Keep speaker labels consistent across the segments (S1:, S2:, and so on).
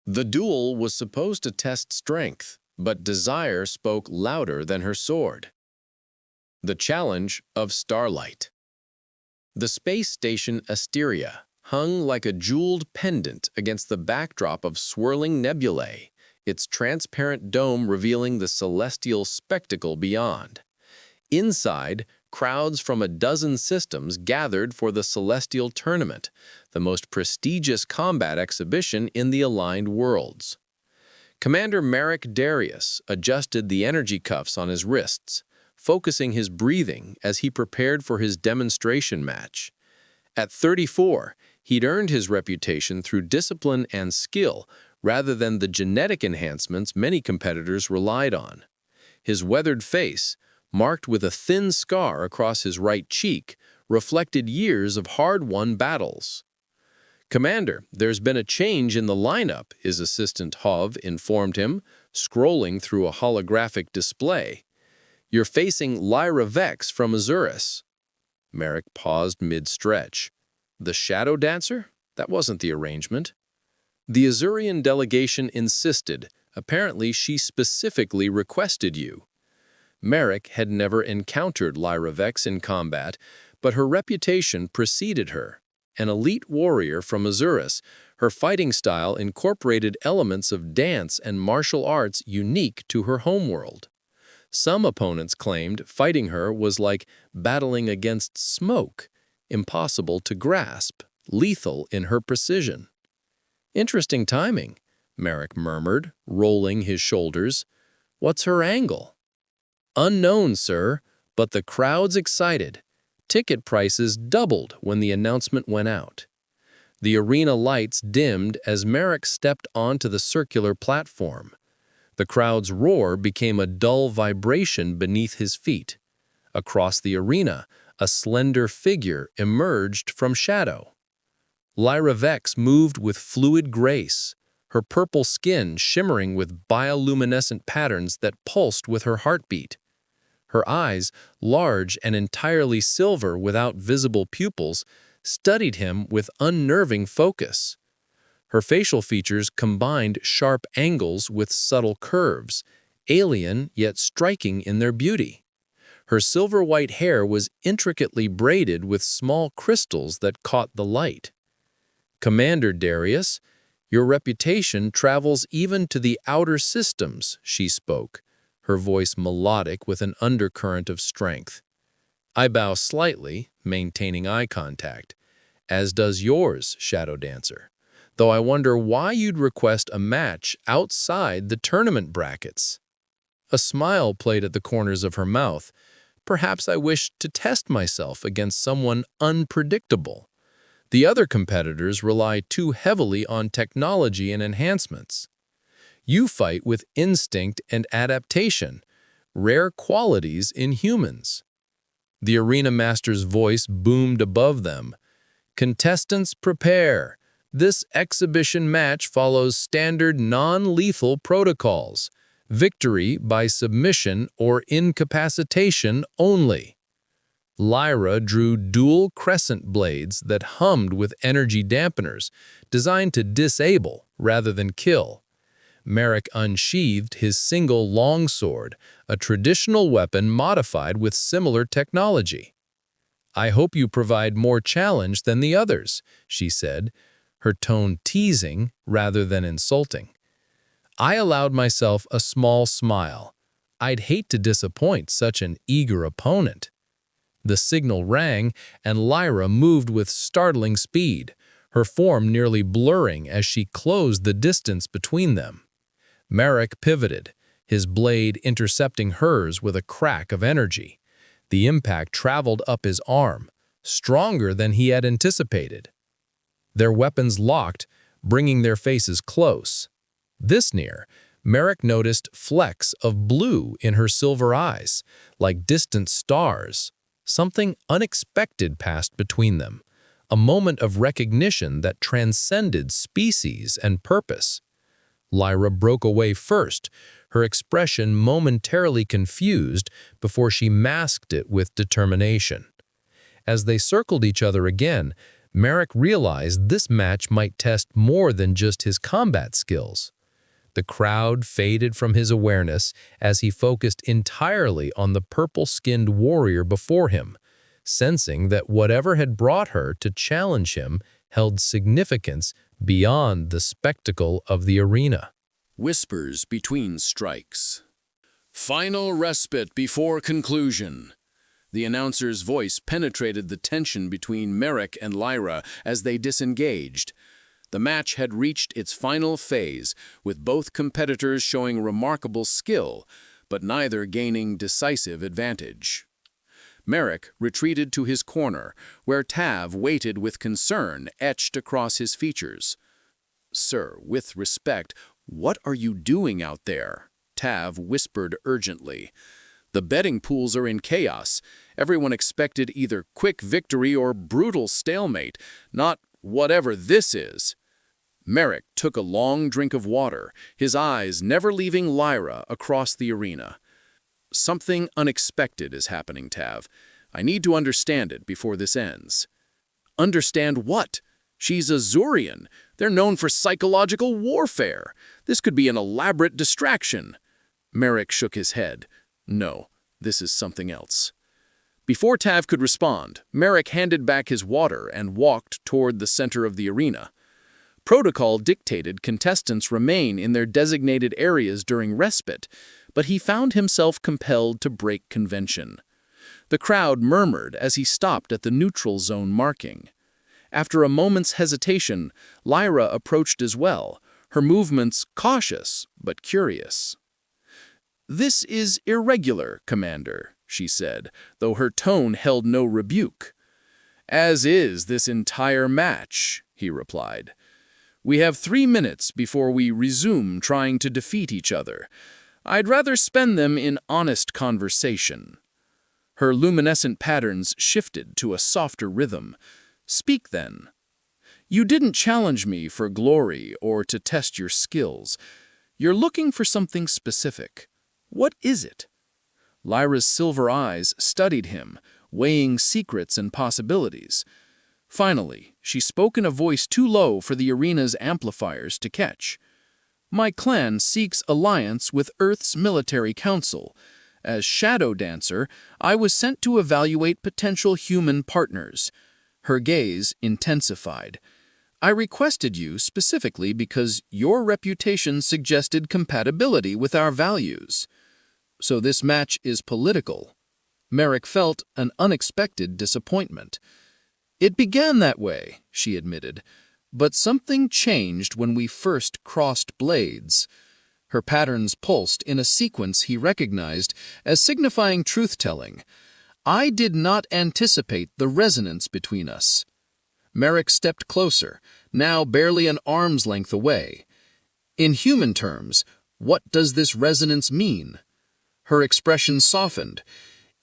S1: The duel was supposed to test strength, but desire spoke louder than her sword. The challenge of starlight. The space station Asteria hung like a jeweled pendant against the backdrop of swirling nebulae, its transparent dome revealing the celestial spectacle beyond. Inside, crowds from a dozen systems gathered for the Celestial Tournament, the most prestigious combat exhibition in the aligned worlds. Commander Merrick Darius adjusted the energy cuffs on his wrists, focusing his breathing as he prepared for his demonstration match. At 34, he'd earned his reputation through discipline and skill rather than the genetic enhancements many competitors relied on. His weathered face, marked with a thin scar across his right cheek, reflected years of hard-won battles. "Commander, there's been a change in the lineup," his assistant Hov informed him, scrolling through a holographic display. "You're facing Lyra Vex from Azurus." Merrick paused mid-stretch. "The Shadow Dancer? That wasn't the arrangement." "The Azurian delegation insisted. Apparently, she specifically requested you." Merrick had never encountered Lyra Vex in combat, but her reputation preceded her. An elite warrior from Azurus, her fighting style incorporated elements of dance and martial arts unique to her homeworld. Some opponents claimed fighting her was like battling against smoke, impossible to grasp, lethal in her precision. "Interesting timing," Merrick murmured, rolling his shoulders. "What's her angle?" "Unknown, sir, but the crowd's excited. Ticket prices doubled when the announcement went out." The arena lights dimmed as Merrick stepped onto the circular platform. The crowd's roar became a dull vibration beneath his feet. Across the arena, a slender figure emerged from shadow. Lyra Vex moved with fluid grace, her purple skin shimmering with bioluminescent patterns that pulsed with her heartbeat. Her eyes, large and entirely silver without visible pupils, studied him with unnerving focus. Her facial features combined sharp angles with subtle curves, alien yet striking in their beauty. Her silver-white hair was intricately braided with small crystals that caught the light. "Commander Darius, your reputation travels even to the outer systems," she spoke, her voice melodic with an undercurrent of strength. I bow slightly, maintaining eye contact. "As does yours, Shadow Dancer. Though I wonder why you'd request a match outside the tournament brackets." A smile played at the corners of her mouth. "Perhaps I wished to test myself against someone unpredictable. The other competitors rely too heavily on technology and enhancements. You fight with instinct and adaptation, rare qualities in humans." The arena master's voice boomed above them. "Contestants, prepare. This exhibition match follows standard non-lethal protocols. Victory by submission or incapacitation only." Lyra drew dual crescent blades that hummed with energy dampeners, designed to disable rather than kill. Merrick unsheathed his single longsword, a traditional weapon modified with similar technology. "I hope you provide more challenge than the others," she said, her tone teasing rather than insulting. I allowed myself a small smile. I'd hate to disappoint such an eager opponent. The signal rang, and Lyra moved with startling speed, her form nearly blurring as she closed the distance between them. Merrick pivoted, his blade intercepting hers with a crack of energy. The impact traveled up his arm, stronger than he had anticipated. Their weapons locked, bringing their faces close. This near, Merrick noticed flecks of blue in her silver eyes, like distant stars. Something unexpected passed between them, a moment of recognition that transcended species and purpose. Lyra broke away first, her expression momentarily confused before she masked it with determination. As they circled each other again,
S2: Merrick realized this match might test more than just his combat skills. The crowd faded from his awareness as he focused entirely on the purple-skinned warrior before him, sensing that whatever had brought her to challenge him held significance beyond the spectacle of the arena.
S1: Whispers between strikes. Final respite before conclusion. The announcer's voice penetrated the tension between Merrick and Lyra as they disengaged. The match had reached its final phase, with both competitors showing remarkable skill, but neither gaining decisive advantage. Merrick retreated to his corner, where Tav waited with concern etched across his features. "Sir, with respect, what are you doing out there?" Tav whispered urgently. "The betting pools are in chaos. Everyone expected either quick victory or brutal stalemate, not whatever this is." Merrick took a long drink of water, his eyes never leaving Lyra across the arena. "Something unexpected is happening, Tav. I need to understand it before this ends." "Understand what? She's Azurian. They're known for psychological warfare. This could be an elaborate distraction." Merrick shook his head. "No, this is something else." Before Tav could respond, Merrick handed back his water and walked toward the center of the arena. Protocol dictated contestants remain in their designated areas during respite, but he found himself compelled to break convention. The crowd murmured as he stopped at the neutral zone marking. After a moment's hesitation, Lyra approached as well, her movements cautious but curious. "This is irregular, Commander," she said, though her tone held no rebuke. "As is this entire match," he replied. "We have 3 minutes before we resume trying to defeat each other. I'd rather spend them in honest conversation." Her luminescent patterns shifted to a softer rhythm. "Speak then. You didn't challenge me for glory or to test your skills. You're looking for something specific. What is it?" Lyra's silver eyes studied him, weighing secrets and possibilities. Finally, she spoke in a voice too low for the arena's amplifiers to catch. "My clan seeks alliance with Earth's military council. As Shadow Dancer, I was sent to evaluate potential human partners." Her gaze intensified. "I requested you specifically because your reputation suggested compatibility with our values." "So this match is political." Merrick felt an unexpected disappointment. "It began that way," she admitted, "but something changed when we first crossed blades." Her patterns pulsed in a sequence he recognized as signifying truth-telling. "I did not anticipate the resonance between us." Merrick stepped closer, now barely an arm's length away. "In human terms, what does this resonance mean?" Her expression softened.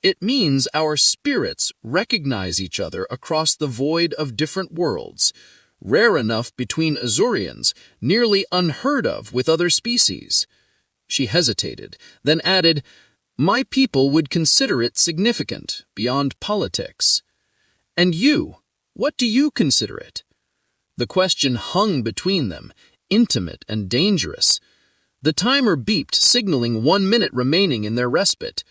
S1: "It means our spirits recognize each other across the void of different worlds, rare enough between Azurians, nearly unheard of with other species." She hesitated, then added, "My people would consider it significant, beyond politics." "And you, what do you consider it?" The question hung between them, intimate and dangerous. The timer beeped, signaling 1 minute remaining in their respite.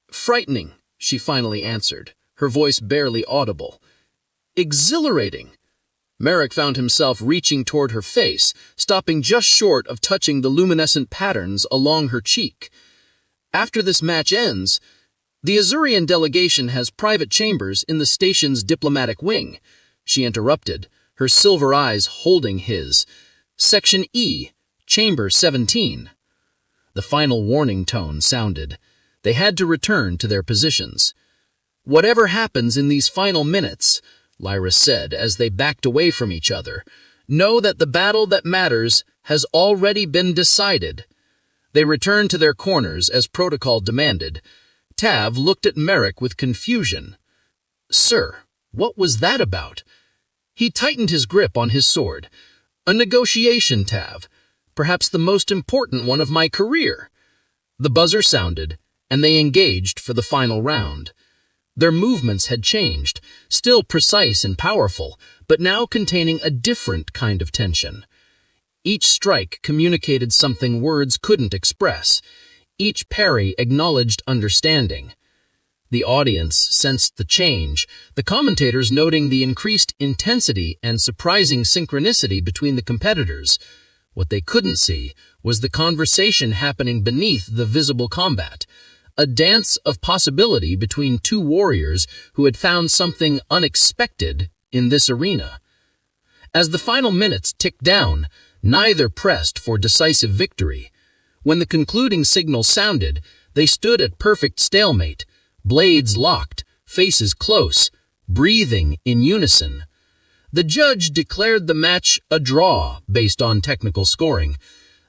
S1: "Frightening," she finally answered, her voice barely audible. "Exhilarating." Merrick found himself reaching toward her face, stopping just short of touching the luminescent patterns along her cheek. "After this match ends, the Azurian delegation has private chambers in the station's diplomatic wing," she interrupted, her silver eyes holding his. "Section E, Chamber 17. The final warning tone sounded. They had to return to their positions. "Whatever happens in these final minutes," Lyra said as they backed away from each other, "know that the battle that matters has already been decided." They returned to their corners as protocol demanded. Tav looked at Merrick with confusion. "Sir, what was that about?" He tightened his grip on his sword. "A negotiation, Tav. Perhaps the most important one of my career." The buzzer sounded, and they engaged for the final round.
S3: Their movements had changed, still precise and powerful, but now containing a different kind of tension. Each strike communicated something words couldn't express. Each parry acknowledged understanding. The audience sensed the change, the commentators noting the increased intensity and surprising synchronicity between the competitors. What they couldn't see was the conversation happening beneath the visible combat, a dance of possibility between two warriors who had found something unexpected in this arena. As the final minutes ticked down, neither pressed for decisive victory. When the concluding signal sounded, they stood at perfect stalemate, blades locked, faces close, breathing in unison. The judge declared the match a draw based on technical scoring.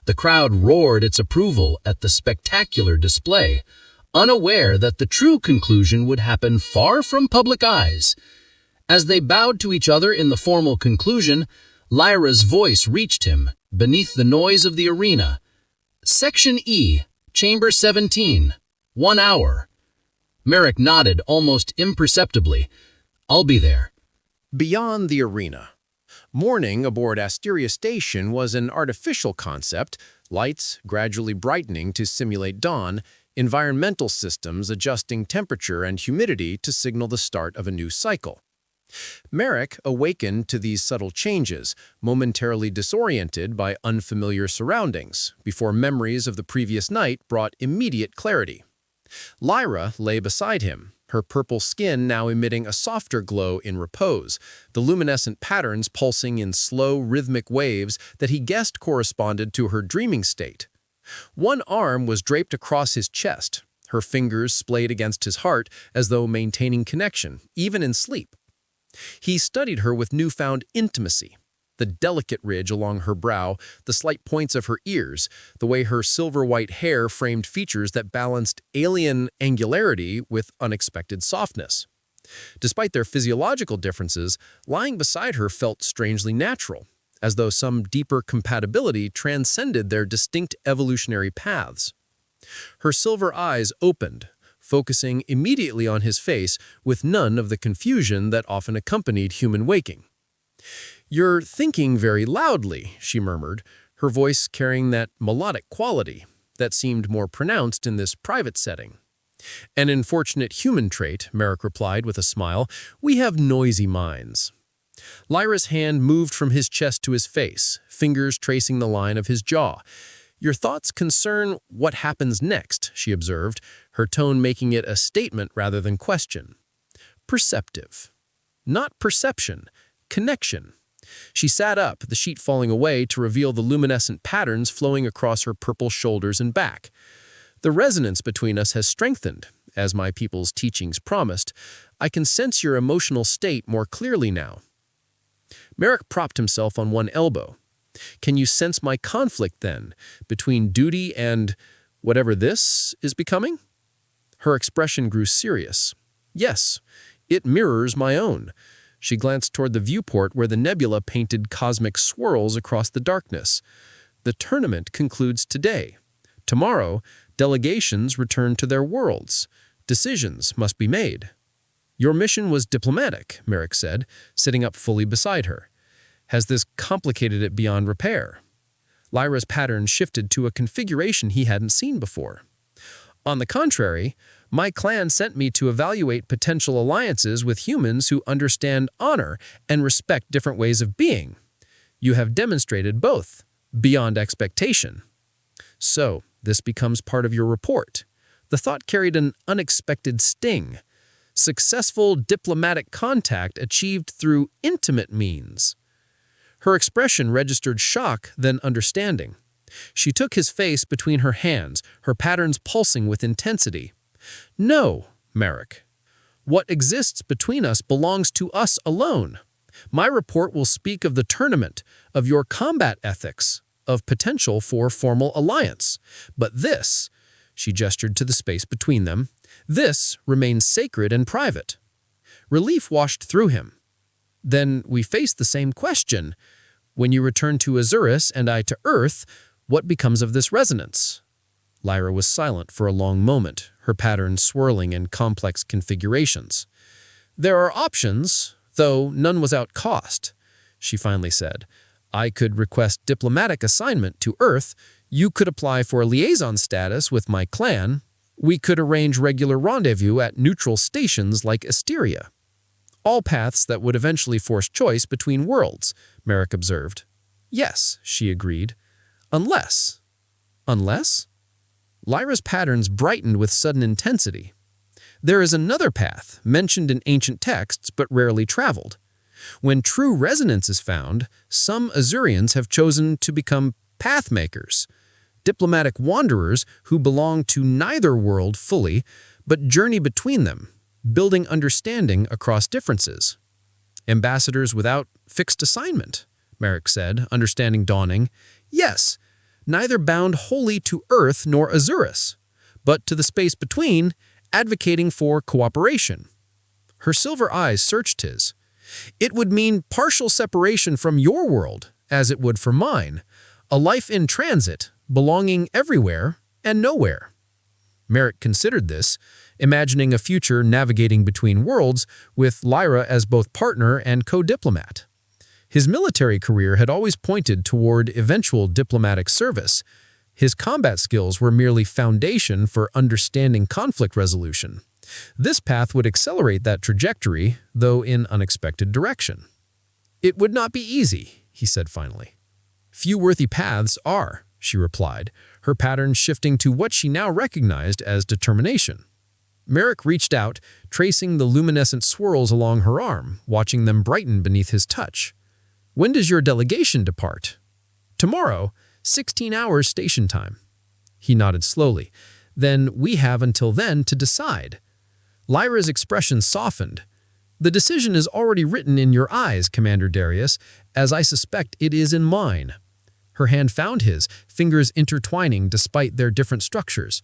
S3: The crowd roared its approval at the spectacular display, unaware that the true conclusion would happen far from public eyes. As they bowed to each other in the formal conclusion, Lyra's voice reached him beneath the noise of the arena. Section E, Chamber 17, 1 hour. Merrick nodded almost imperceptibly. I'll be there.
S1: Beyond the arena. Morning aboard Asteria Station was an artificial concept, lights gradually brightening to simulate dawn, environmental systems adjusting temperature and humidity to signal the start of a new cycle. Merrick awakened to these subtle changes, momentarily disoriented by unfamiliar surroundings, before memories of the previous night brought immediate clarity. Lyra lay beside him, her purple skin now emitting a softer glow in repose, the luminescent patterns pulsing in slow, rhythmic waves that he guessed corresponded to her dreaming state. One arm was draped across his chest, her fingers splayed against his heart as though maintaining connection, even in sleep. He studied her with newfound intimacy. The delicate ridge along her brow, the slight points of her ears, the way her silver-white hair framed features that balanced alien angularity with unexpected softness. Despite their physiological differences, lying beside her felt strangely natural, as though some deeper compatibility transcended their distinct evolutionary paths. Her silver eyes opened, focusing immediately on his face with none of the confusion that often accompanied human waking. "You're thinking very loudly," she murmured, her voice carrying that melodic quality that seemed more pronounced in this private setting. "An unfortunate human trait," Merrick replied with a smile. "We have noisy minds." Lyra's hand moved from his chest to his face, fingers tracing the line of his jaw. "Your thoughts concern what happens next," she observed, her tone making it a statement rather than question. "Perceptive. Not perception. Connection." She sat up, the sheet falling away to reveal the luminescent patterns flowing across her purple shoulders and back. "The resonance between us has strengthened, as my people's teachings promised. I can sense your emotional state more clearly now." Merrick propped himself on one elbow. "Can you sense my conflict, then, between duty and whatever this is becoming?" Her expression grew serious. "Yes, it mirrors my own." She glanced toward the viewport where the nebula painted cosmic swirls across the darkness. "The tournament concludes today. Tomorrow, delegations return to their worlds. Decisions must be made." "Your mission was diplomatic," Merrick said, sitting up fully beside her. "Has this complicated it beyond repair?" Lyra's pattern shifted to a configuration he hadn't seen before. "On the contrary, my clan sent me to evaluate potential alliances with humans who understand honor and respect different ways of being. You have demonstrated both, beyond expectation." "So, this becomes part of your report." The thought carried an unexpected sting. "Successful diplomatic contact achieved through intimate means." Her expression registered shock, then understanding. She took his face between her hands, her patterns pulsing with intensity. "No, Merrick. What exists between us belongs to us alone. My report will speak of the tournament, of your combat ethics, of potential for formal alliance. But this," she gestured to the space between them, "this remains sacred and private." Relief washed through him. "Then we face the same question. When you return to Azuris and I to Earth, what becomes of this resonance?" Lyra was silent for a long moment,
S2: her pattern swirling in complex configurations. "There are options, though none without cost," she finally said. "I could request diplomatic assignment to Earth. You could apply for liaison status with my clan. We could arrange regular rendezvous at neutral stations like Asteria." "All paths that would eventually force choice between worlds," Merrick observed. "Yes," she agreed. "Unless." "Unless?" Lyra's patterns brightened with sudden intensity. "There is another path, mentioned in ancient texts but rarely traveled. When true resonance is found, some Azurians have chosen to become pathmakers, diplomatic wanderers who belong to neither world fully, but journey between them, building understanding across differences." "Ambassadors without fixed assignment," Merrick said, understanding dawning. "Yes, neither bound wholly to Earth nor Azurus, but to the space between, advocating for cooperation." Her silver eyes searched his. "It would mean partial separation from your world, as it would for mine, a life in transit, belonging everywhere and nowhere." Merrick considered this, imagining a future navigating between worlds with Lyra as both partner and co-diplomat. His military career had always pointed toward eventual diplomatic service. His combat skills were merely foundation for understanding conflict resolution. This path would accelerate that trajectory, though in unexpected direction. "It would not be easy," he said finally. "Few worthy paths are," she replied, her pattern shifting to what she now recognized as determination. Merrick reached out, tracing the luminescent swirls along her arm, watching them brighten beneath his touch. "When does your delegation depart?" "Tomorrow, 16 hours station time." He nodded slowly. "Then we have until then to decide." Lyra's expression softened. "The decision is already written in your eyes, Commander Darius, as I suspect it is in mine." Her hand found his, fingers intertwining despite their different structures.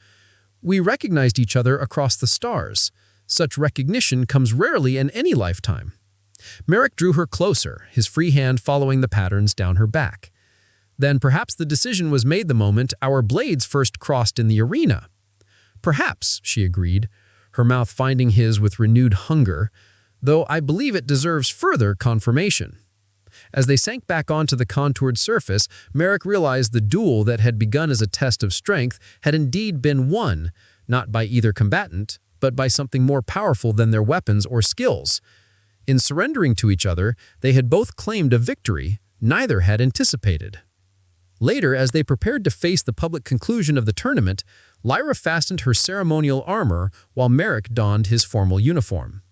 S2: "We recognized each other across the stars. Such recognition comes rarely in any lifetime." Merrick drew her closer, his free hand following the patterns down her back. "Then perhaps the decision was made the moment our blades first crossed in the arena." "Perhaps," she agreed, her mouth finding his with renewed hunger, "though I believe it deserves further confirmation." As they sank back onto the contoured surface, Merrick realized the duel that had begun as a test of strength had indeed been won, not by either combatant, but by something more powerful than their weapons or skills. In surrendering to each other, they had both claimed a victory neither had anticipated. Later, as they prepared to face the public conclusion of the tournament, Lyra fastened her ceremonial armor while Merrick donned his formal uniform.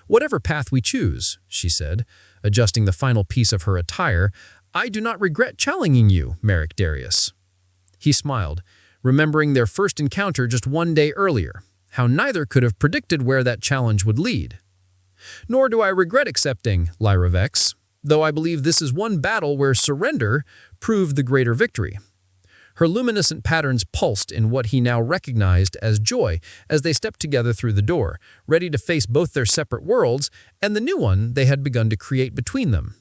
S2: "Whatever path we choose," she said, adjusting the final piece of her attire, "I do not regret challenging you, Merrick Darius." He smiled, remembering their first encounter just one day earlier, how neither could have predicted where that challenge would lead. "Nor do I regret accepting, Lyra Vex, though I believe this is one battle where surrender proved the greater victory." Her luminescent patterns pulsed in what he now recognized as joy as they stepped together through the door, ready to face both their separate worlds and the new one they had begun to create between them.